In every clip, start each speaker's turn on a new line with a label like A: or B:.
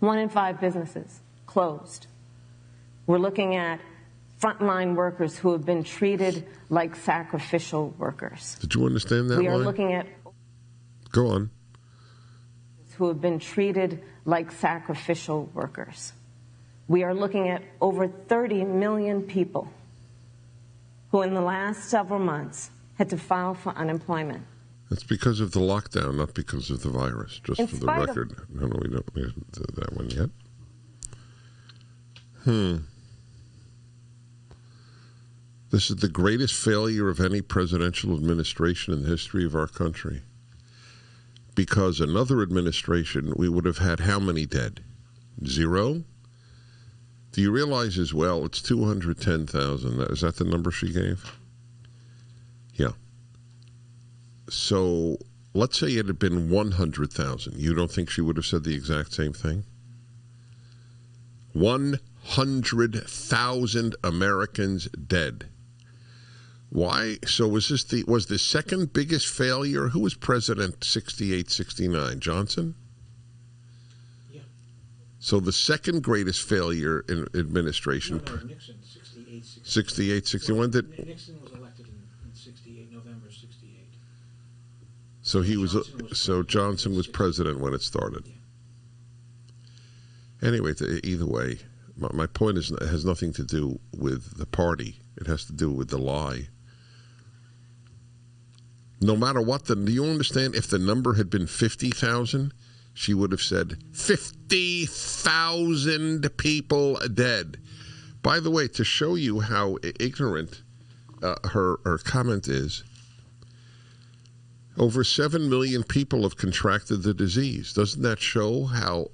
A: 1 in 5 businesses closed. We're looking at frontline workers who have been treated like sacrificial workers.
B: Did you understand that
A: We are
B: line?
A: looking at...
B: Go on.
A: ...who have been treated like sacrificial workers. We are looking at over 30 million people who in the last several months had to file for unemployment.
B: It's because of the lockdown, not because of the virus, just for the record. No, we don't do that one yet. This is the greatest failure of any presidential administration in the history of our country. Because another administration, we would have had how many dead? 0? Do you realize as well, it's 210,000. Is that the number she gave? Yeah. So let's say it had been 100,000. You don't think she would have said the exact same thing? 100,000 Americans dead. Why? So was the second biggest failure? Who was president 68, 69? Johnson?
C: Yeah.
B: So the second greatest failure in administration.
C: No, Nixon, 68, 69.
B: 68, 61.
C: Well, Nixon was elected in 68, November 68.
B: So Johnson was president when it started.
C: Yeah.
B: Anyway, either way, my point has nothing to do with the party. It has to do with the lie. No matter what, do you understand? If the number had been 50,000, she would have said 50,000 people dead. By the way, to show you how ignorant her comment is, over 7 million people have contracted the disease. Doesn't that show how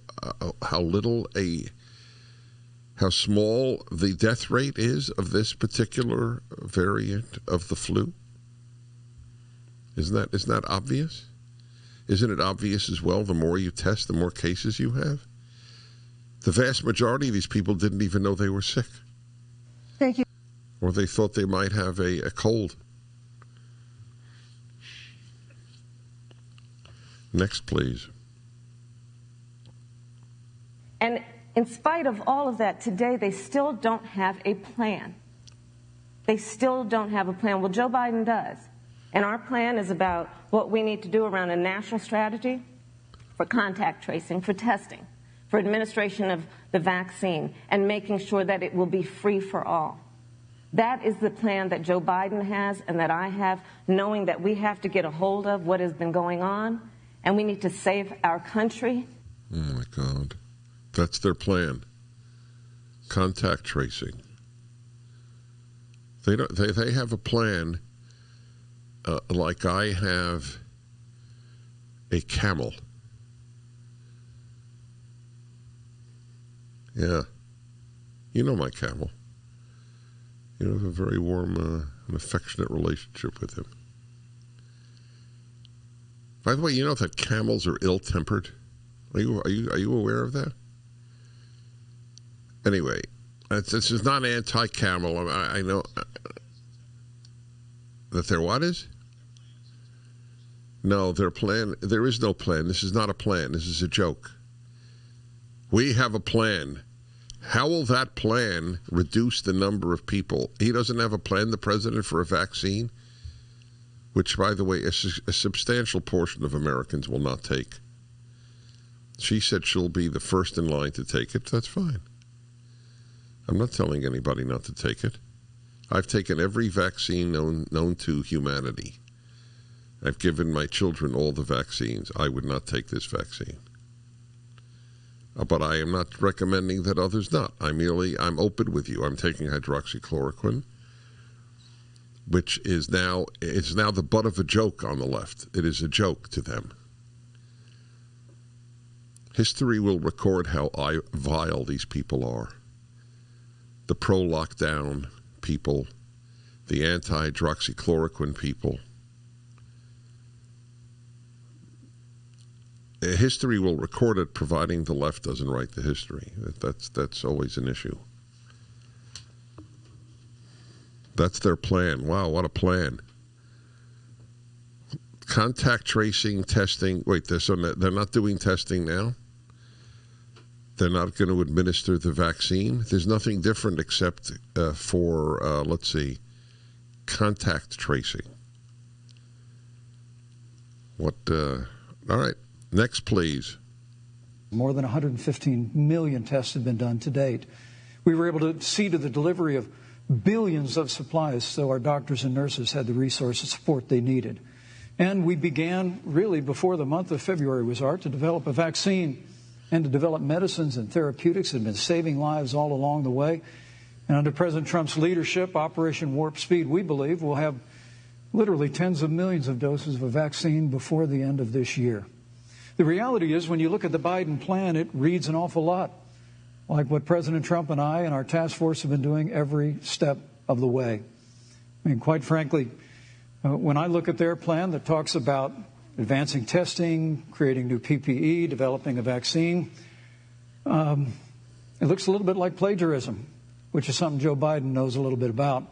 B: small the death rate is of this particular variant of the flu? Isn't that obvious? Isn't it obvious as well, the more you test, the more cases you have? The vast majority of these people didn't even know they were sick.
A: Thank you.
B: Or they thought they might have a cold. Next, please.
A: And in spite of all of that, today they still don't have a plan. They still don't have a plan. Well, Joe Biden does. And our plan is about what we need to do around a national strategy for contact tracing, for testing, for administration of the vaccine, and making sure that it will be free for all. That is the plan that Joe Biden has and that I have, knowing that we have to get a hold of what has been going on, and we need to save our country.
B: Oh, my God. That's their plan. Contact tracing. They have a plan like I have a camel. Yeah. You know my camel. You have a very warm and affectionate relationship with him. By the way, you know that camels are ill-tempered? Are you aware of that? Anyway, this is not anti-camel. I know that there what is? No, their plan. There is no plan. This is not a plan. This is a joke. We have a plan. How will that plan reduce the number of people? He doesn't have a plan, the president, for a vaccine, which, by the way, a substantial portion of Americans will not take. She said she'll be the first in line to take it. That's fine. I'm not telling anybody not to take it. I've taken every vaccine known to humanity. I've given my children all the vaccines. I would not take this vaccine. But I am not recommending that others not. I'm open with you. I'm taking hydroxychloroquine, which is now the butt of a joke on the left. It is a joke to them. History will record how vile these people are. The pro-lockdown people, the anti-hydroxychloroquine people. History will record it, providing the left doesn't write the history. That's always an issue. That's their plan. Wow, what a plan. Contact tracing, testing. Wait, they're not doing testing now? They're not going to administer the vaccine. There's nothing different except for, let's see, contact tracing. All right. Next, please.
D: More than 115 million tests have been done to date. We were able to see to the delivery of billions of supplies so our doctors and nurses had the resource and support they needed. And we began, really before the month of February was out, to develop a vaccine and to develop medicines and therapeutics that have been saving lives all along the way. And under President Trump's leadership, Operation Warp Speed, we believe we'll have literally tens of millions of doses of a vaccine before the end of this year. The reality is, when you look at the Biden plan, it reads an awful lot like what President Trump and I and our task force have been doing every step of the way. I mean, quite frankly, when I look at their plan that talks about advancing testing, creating new PPE, developing a vaccine, it looks a little bit like plagiarism, which is something Joe Biden knows a little bit about.